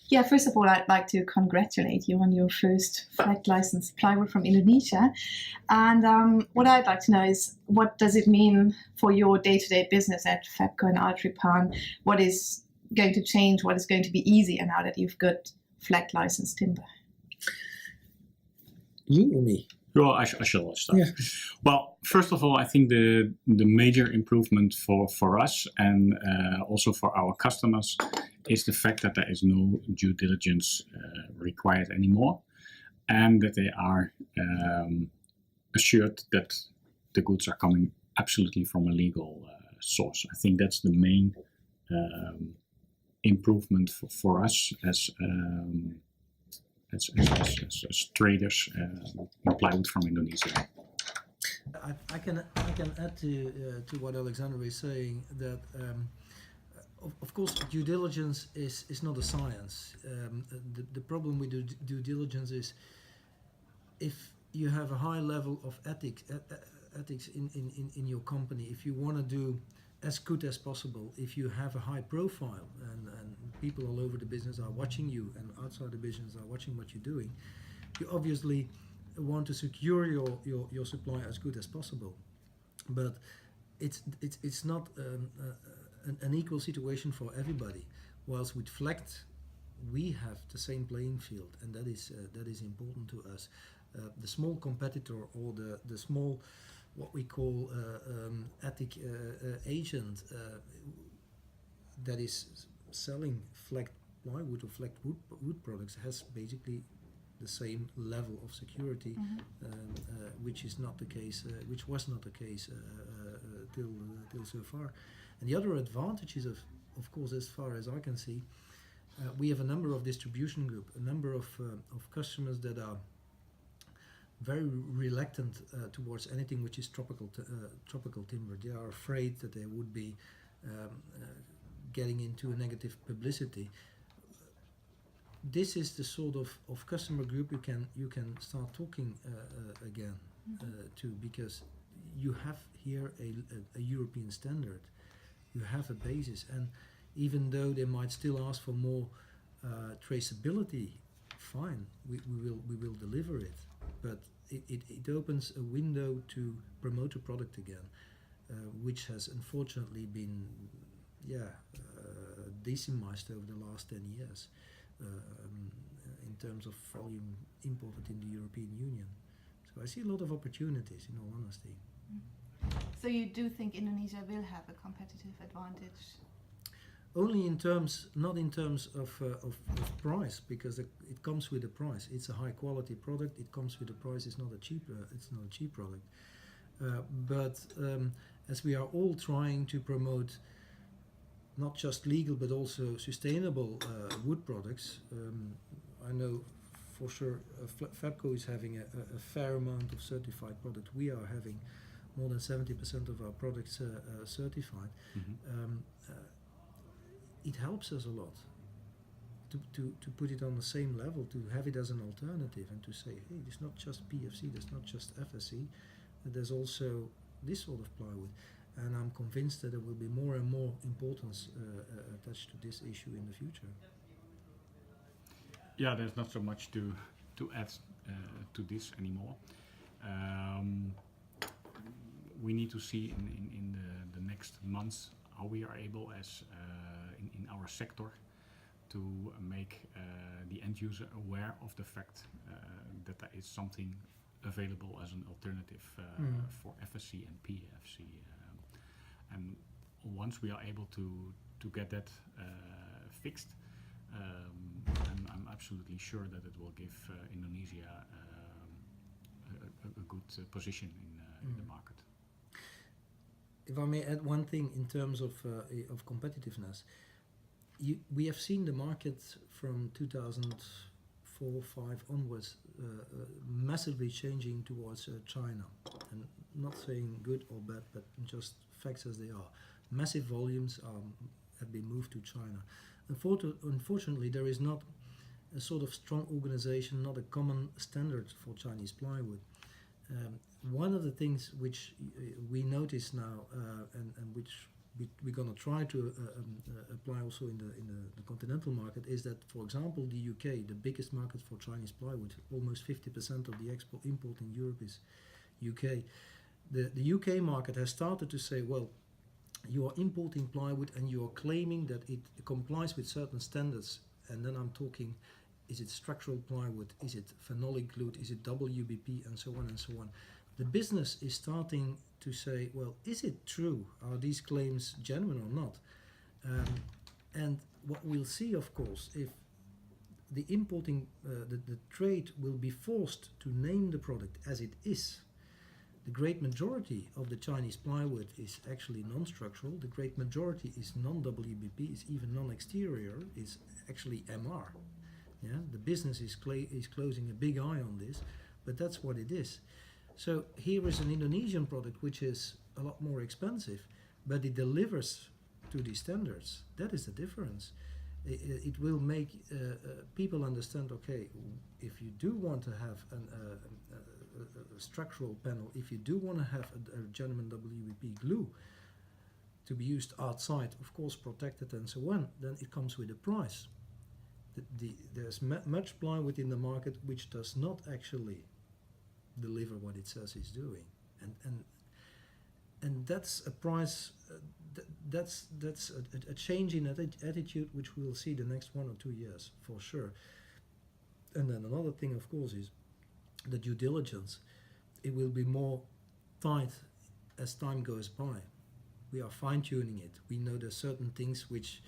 Yeah, first of all, I'd like to congratulate you on your first FLEGT licensed plywood from Indonesia. And what I'd like to know is, what does it mean for your day-to-day business at Fepco and Altripan? What is going to change? What is going to be easier now that you've got FLEGT licensed timber? You or me? Well, I shall start. Yeah. Well, first of all, I think the major improvement for us and also for our customers is the fact that there is no due diligence required anymore, and that they are assured that the goods are coming absolutely from a legal source. I think that's the main improvement for us as traders in plywood from Indonesia. I can add to what Alexander is saying, that of course due diligence is not a science. The problem with due diligence is, if you have a high level of ethics in your company, if you want to do as good as possible, if you have a high profile and people all over the business are watching you and outside the business are watching what you're doing, you obviously want to secure your supply as good as possible. But it's not an equal situation for everybody. Whilst with FLEGT we have the same playing field, and that is important to us. The small competitor or the small, what we call ethic agent that is selling FLEGT plywood or FLEGT wood products has basically the same level of security, which is not the case, which was not the case till so far. And the other advantage is, of course, as far as I can see, we have a number of distribution group, a number of customers that are very reluctant towards anything which is tropical timber. They are afraid that they would be getting into a negative publicity. This is the sort of customer group you can start talking again to, because you have here a European standard, you have a basis, and even though they might still ask for more traceability, fine, we will deliver it. But it opens a window to promote a product again, which has unfortunately been decimized over the last 10 years in terms of volume imported in the European Union. So I see a lot of opportunities, in all honesty. So you do think Indonesia will have a competitive advantage? Only in terms, not in terms of price, because it comes with a price. It's a high quality product. It comes with a price. It's not a cheap product. But as we are all trying to promote not just legal but also sustainable wood products, I know for sure Fepco is having a fair amount of certified product. We are having more than 70% of our products certified. It helps us a lot to put it on the same level, to have it as an alternative, and to say, hey, it's not just PFC, there's not just FSC, there's also this sort of plywood. And I'm convinced that there will be more and more importance attached to this issue in the future. Yeah, there's not so much to add to this anymore. We need to see in the next months how we are able, as in our sector, to make the end user aware of the fact that there is something available as an alternative for FSC and PFC. And once we are able to get that fixed, I'm absolutely sure that it will give Indonesia a good position in the market. If I may add one thing in terms of competitiveness, we have seen the market from 2004-05 onwards massively changing towards China, and not saying good or bad, but just facts as they are. Massive volumes have been moved to China. Unfortunately, there is not a sort of strong organization, not a common standard for Chinese plywood. One of the things which we notice now, and which we're going to try to apply also in the continental market is that, for example, the UK, the biggest market for Chinese plywood, almost 50% of the import in Europe is UK. The UK market has started to say, well, you are importing plywood and you are claiming that it complies with certain standards, and then I'm talking, is it structural plywood, is it phenolic glued, is it WBP, and so on and so on. The business is starting to say, well, is it true? Are these claims genuine or not? And what we'll see, of course, if the importing, the trade will be forced to name the product as it is. The great majority of the Chinese plywood is actually non-structural. The great majority is non-WBP, is even non-exterior, is actually MR. Yeah, the business is closing a big eye on this, but that's what it is. So here is an Indonesian product which is a lot more expensive, but it delivers to these standards. That is the difference. It will make people understand, okay, if you do want to have a structural panel, if you do want to have a genuine WBP glue to be used outside, of course protected and so on, then it comes with a price. There's much plywood in the market which does not actually deliver what it says it's doing, and that's a price. That's a change in attitude which we'll see the next 1 or 2 years for sure. And then another thing, of course, is the due diligence. It will be more tight as time goes by. We are fine-tuning it. We know there's certain things which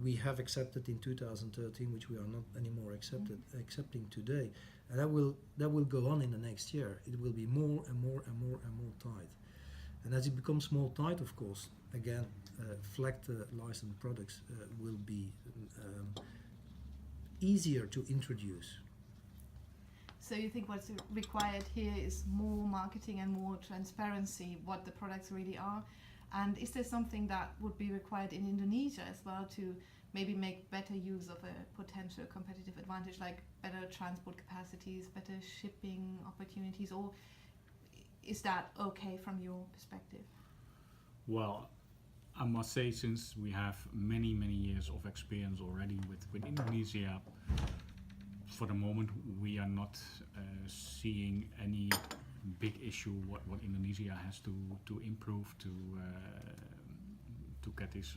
we have accepted in 2013, which we are not anymore accepting today, and that will go on in the next year. It will be more and more and more and more tight. And as it becomes more tight, of course, again, FLEGT licensed products will be easier to introduce. So you think what's required here is more marketing and more transparency, what the products really are? And is there something that would be required in Indonesia as well to maybe make better use of a potential competitive advantage, like better transport capacities, better shipping opportunities, or is that okay from your perspective? Well, I must say, since we have many years of experience already with Indonesia, for the moment we are not seeing any big issue what Indonesia has to improve to get this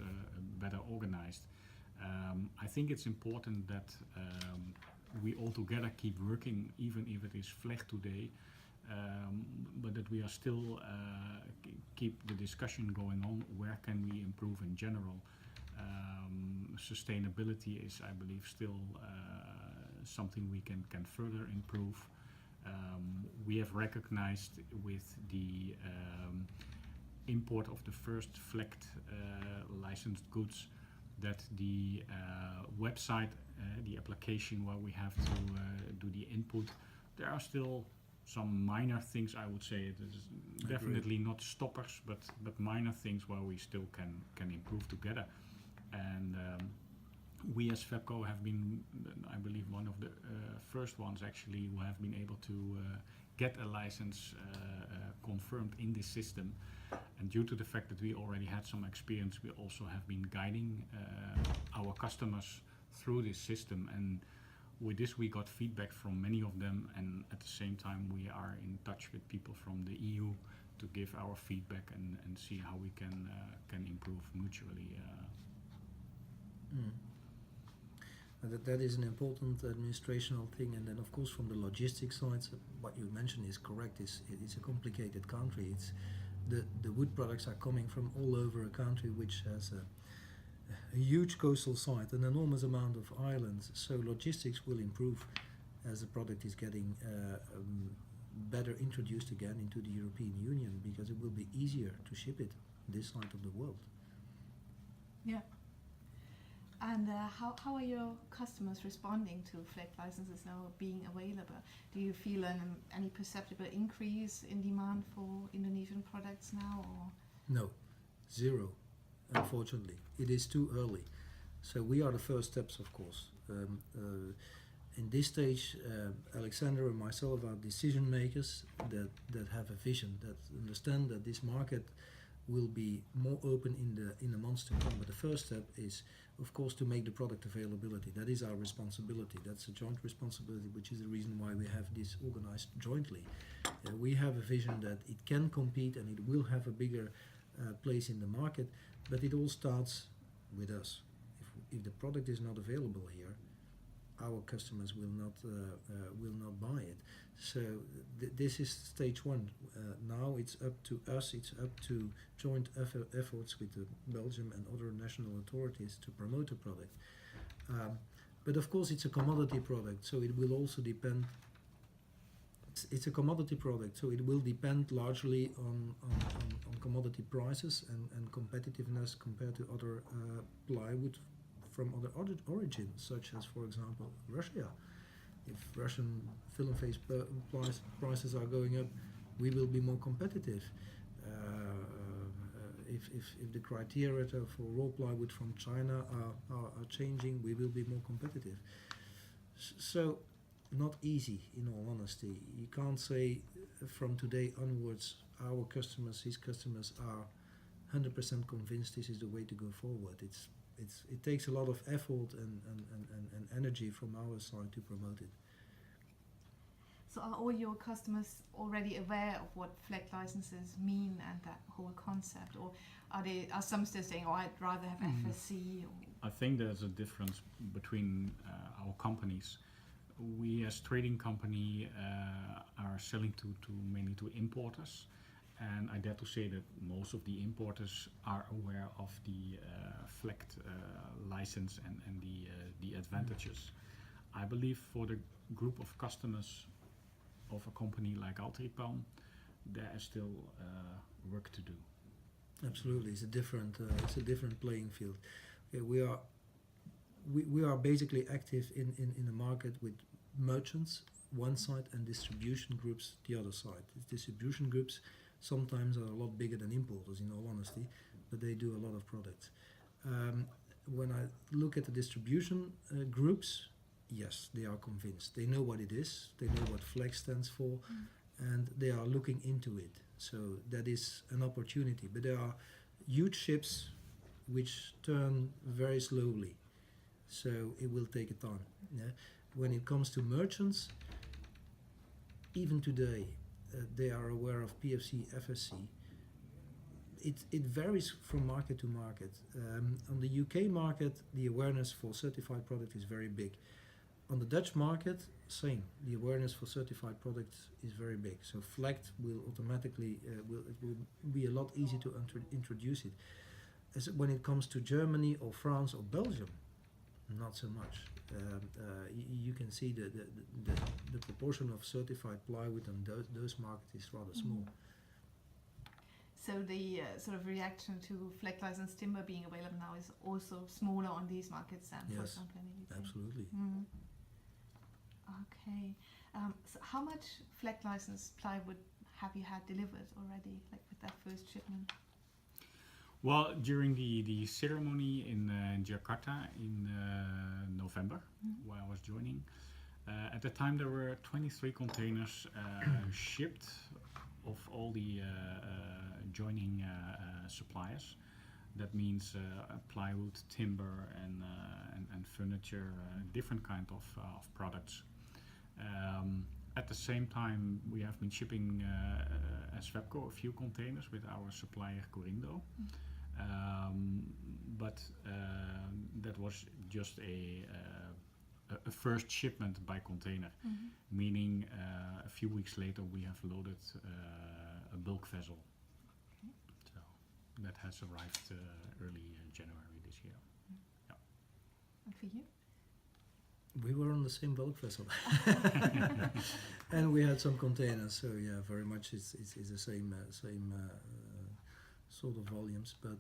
better organized. I think it's important that we all together keep working, even if it is FLEGT today, but that we are still keep the discussion going on. Where can we improve in general? Sustainability is, I believe, still something we can further improve. We have recognized with the import of the first FLEGT licensed goods that the website, the application where we have to do the input, there are still some minor things, I would say. It is definitely not stoppers, but minor things where we still can improve together. And we as Fepco have been, I believe, one of the first ones actually who have been able to get a license confirmed in this system. And due to the fact that we already had some experience, we also have been guiding our customers through this system. And with this, we got feedback from many of them, and at the same time, we are in touch with people from the EU to give our feedback and see how we can improve mutually. That is an important administrational thing, and then of course from the logistics side, what you mentioned is correct. It's a complicated country. It's the wood products are coming from all over a country which has a huge coastal side, an enormous amount of islands. So logistics will improve as the product is getting better introduced again into the European Union, because it will be easier to ship it this side of the world. Yeah. And how are your customers responding to FLEGT licenses now being available? Do you feel any perceptible increase in demand for Indonesian products now? Or? No, zero, unfortunately. It is too early. So we are the first steps, of course. In this stage, Alexander and myself are decision makers that have a vision, that understand that this market will be more open in the months to come. But the first step is, of course, to make the product availability. That is our responsibility. That's a joint responsibility, which is the reason why we have this organized jointly. We have a vision that it can compete and it will have a bigger place in the market, but it all starts with us. If the product is not available here, our customers will not buy it. So this is stage one. Now it's up to us. It's up to joint efforts with the Belgium and other national authorities to promote the product. But of course, it's a commodity product, so it will also depend. It's a commodity product, so it will depend largely on commodity prices and competitiveness compared to other plywood from other origins, such as, for example, Russia. If Russian film face prices are going up, we will be more competitive. If the criteria for raw plywood from China are changing, we will be more competitive. So, not easy, in all honesty. You can't say from today onwards, our customers, his customers are 100% convinced this is the way to go forward. It takes a lot of effort and energy from our side to promote it. So are all your customers already aware of what FLEGT licenses mean and that whole concept, or are some still saying, "Oh, I'd rather have FSC"? I think there's a difference between our companies. We, as trading company, are selling to mainly to importers. And I dare to say that most of the importers are aware of the FLEGT license and the advantages. I believe for the group of customers of a company like Altripan, there is still work to do. Absolutely, it's a different playing field. We are basically active in the market with merchants one side and distribution groups the other side. Distribution groups sometimes are a lot bigger than importers, in all honesty, but they do a lot of products. When I look at the distribution groups, yes, they are convinced. They know what it is, they know what FLEGT stands for, and they are looking into it. So that is an opportunity. But there are huge ships which turn very slowly, so it will take a time. Yeah? When it comes to merchants, even today, they are aware of PFC, FSC. It varies from market to market. On the UK market, the awareness for certified product is very big. On the Dutch market, same. The awareness for certified products is very big. So FLEGT will automatically, it will be a lot easier to introduce it. When it comes to Germany or France or Belgium, not so much. You can see the proportion of certified plywood on those markets is rather small. So the sort of reaction to FLEGT licensed timber being available now is also smaller on these markets than, for example, in the UK. Absolutely. Okay. So how much FLEGT licensed plywood have you had delivered already, like with that first shipment? Well, during the ceremony in Jakarta in November, where I was joining, at the time there were 23 containers shipped of all the joining suppliers. That means plywood, timber, and furniture, different kind of products. At the same time, we have been shipping as Fepco a few containers with our supplier Corindo. But that was just a first shipment by container, meaning a few weeks later we have loaded a bulk vessel. Okay. So that has arrived early January this year. Yeah. And for you? We were on the same bulk vessel, and we had some containers. So yeah, very much it's the same sort of volumes. But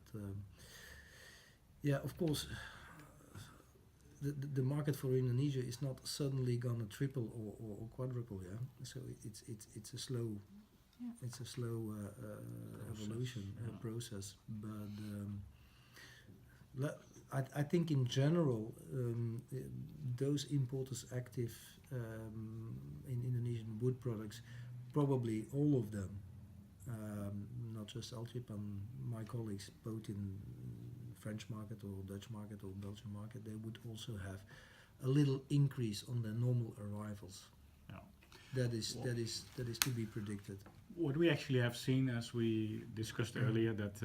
yeah, of course, the market for Indonesia is not suddenly gonna triple or quadruple. Yeah, so it's a slow evolution process. But I think in general, those importers active in Indonesian wood products, probably all of them not just Altripan, my colleagues both in French market or Dutch market or Belgian market, they would also have a little increase on their normal arrivals. Yeah. That is to be predicted. What we actually have seen, as we discussed earlier, that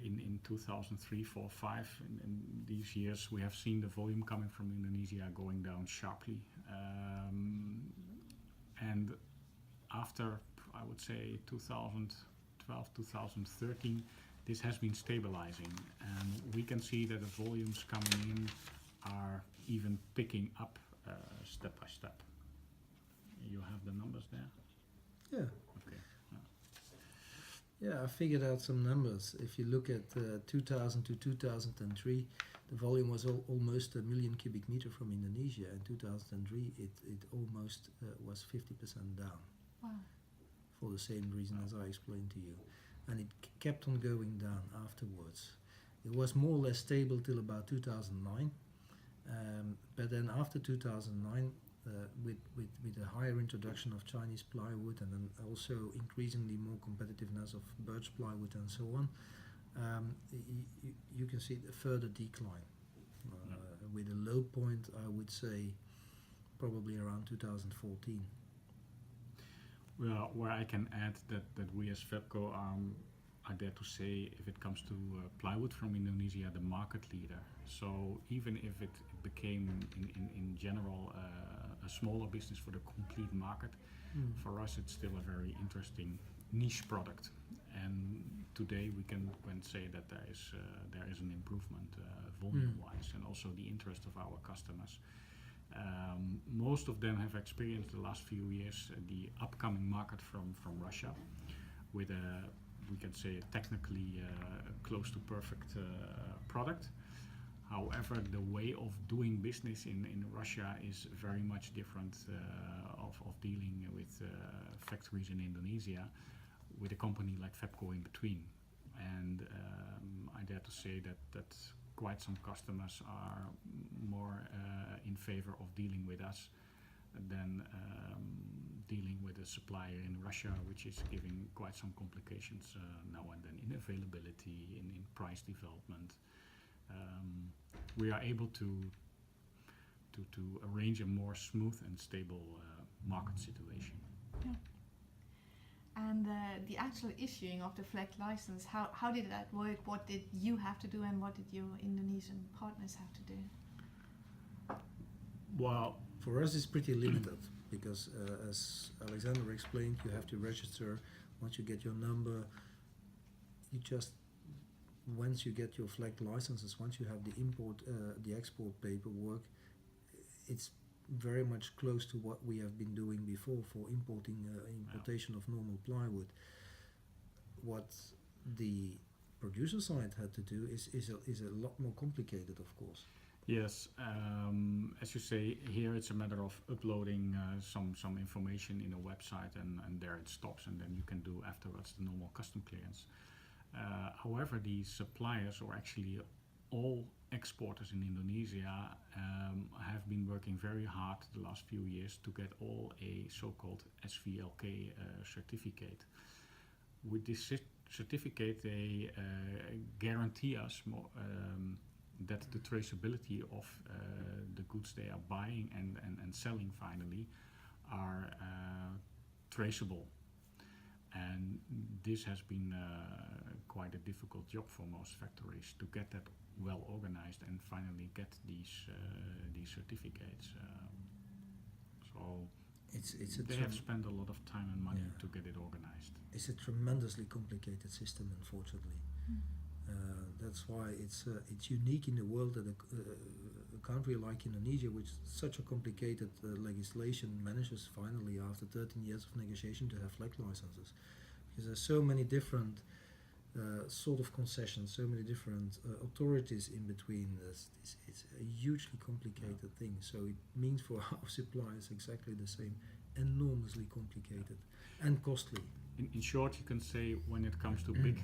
in 2003, 4, 5, in these years, we have seen the volume coming from Indonesia going down sharply. And after, I would say, 2012, 2013, this has been stabilizing. And we can see that the volumes coming in are even picking up step by step. You have the numbers there? Yeah. Okay. Yeah, I figured out some numbers. If you look at 2000 to 2003, the volume was almost 1 million cubic meter from Indonesia. In 2003, it almost was 50% down. Wow. For the same reason as I explained to you. And it kept on going down afterwards. It was more or less stable till about 2009. But then after 2009, with a higher introduction of Chinese plywood and then also increasingly more competitiveness of birch plywood and so on, you can see a further decline. With a low point, I would say, probably around 2014. Well, where I can add that we as Fepco I dare to say, if it comes to plywood from Indonesia, the market leader. So even if it became in general a smaller business for the complete market, for us it's still a very interesting niche product. And today we can say that there is an improvement volume-wise, and also the interest of our customers. Most of them have experienced the last few years the upcoming market from Russia with a, we can say, technically close to perfect product. However, the way of doing business in Russia is very much different of dealing with factories in Indonesia with a company like Fepco in between. And I dare to say that quite some customers are more in favor of dealing with us than dealing with a supplier in Russia, which is giving quite some complications now and then in availability, in price development. We are able to arrange a more smooth and stable market situation. Yeah. And the actual issuing of the FLEGT license, how did that work? What did you have to do, and what did your Indonesian partners have to do? Well, for us it's pretty limited because as Alexander explained, you have to register. Once you get your number, you just, once you get your FLEGT licenses, once you have the export paperwork, it's very much close to what we have been doing before for importation of normal plywood. What the producer side had to do is a lot more complicated, of course. Yes, as you say, here it's a matter of uploading some information in a website, and there it stops, and then you can do afterwards the normal custom clearance. However, the suppliers, or actually all exporters in Indonesia, have been working very hard the last few years to get all a so-called SVLK certificate. With this certificate, they guarantee us more, that the traceability of the goods they are buying and selling finally are traceable. And this has been quite a difficult job for most factories to get that well organized and finally get these certificates. So they have spent a lot of time and money to get it organized. It's a tremendously complicated system, unfortunately. That's why it's unique in the world that a country like Indonesia, with such a complicated legislation, manages finally, after 13 years of negotiation, to have FLEGT licenses. Because there's so many different sort of concessions, so many different authorities in between. It's a hugely complicated thing. So it means for our suppliers exactly the same, enormously complicated and costly. In short, you can say when it comes to big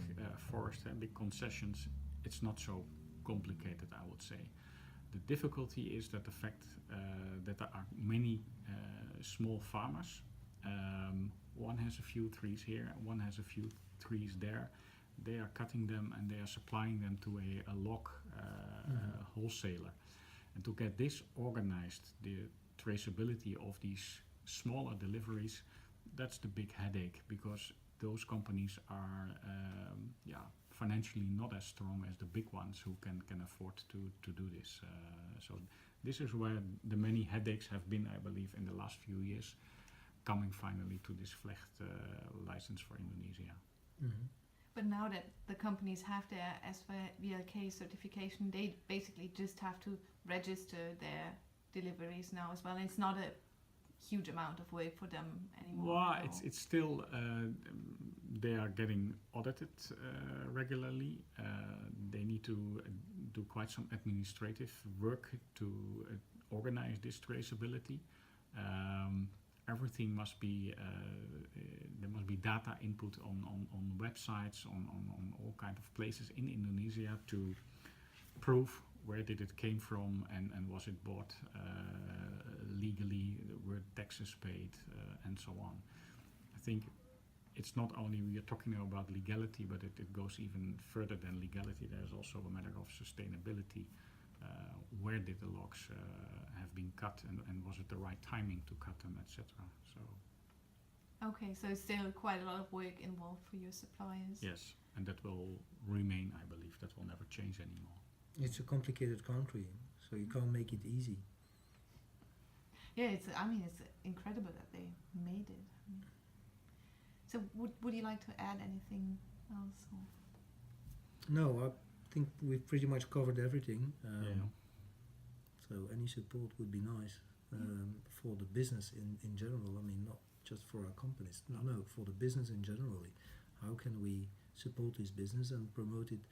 forest and big concessions, it's not so complicated, I would say. The difficulty is that the fact that there are many small farmers One has a few trees here, one has a few trees there. They are cutting them and they are supplying them to a log wholesaler. And to get this organized, the traceability of these smaller deliveries, that's the big headache, because those companies are financially not as strong as the big ones who can afford to do this. So this is where the many headaches have been, I believe, in the last few years, coming finally to this FLEGT license for Indonesia. Mm-hmm. But now that the companies have their SVLK certification, they basically just have to register their deliveries now as well. And it's not a huge amount of work for them anymore. Well, it's still they are getting audited regularly. They need to do quite some administrative work to organize this traceability. Everything must be there must be data input on websites, on all kind of places in Indonesia to prove where did it came from and was it bought legally, were taxes paid, and so on. I think it's not only we are talking now about legality, but it goes even further than legality. There's also a matter of sustainability. Where did the logs have been cut, and was it the right timing to cut them, etc. So. Okay, so still quite a lot of work involved for your suppliers. Yes, and that will remain, I believe. That will never change anymore. It's a complicated country, so you can't make it easy. Yeah, it's incredible that they made it. So would you like to add anything else? Or? No, I think we've pretty much covered everything. So any support would be nice for the business in general. I mean, not just for our companies. No, for the business in generally. How can we support this business and promote it?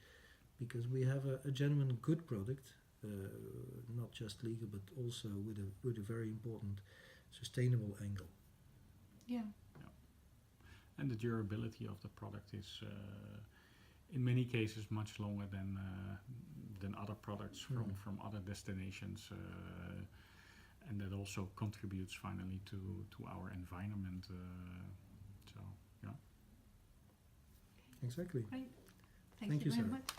Because we have a genuine good product, not just legal, but also with a very important sustainable angle. Yeah. And the durability of the product is, in many cases, much longer than other products from other destinations, and that also contributes finally to our environment. So, yeah. Exactly. Great. Thank Thank you you, very Sarah. much.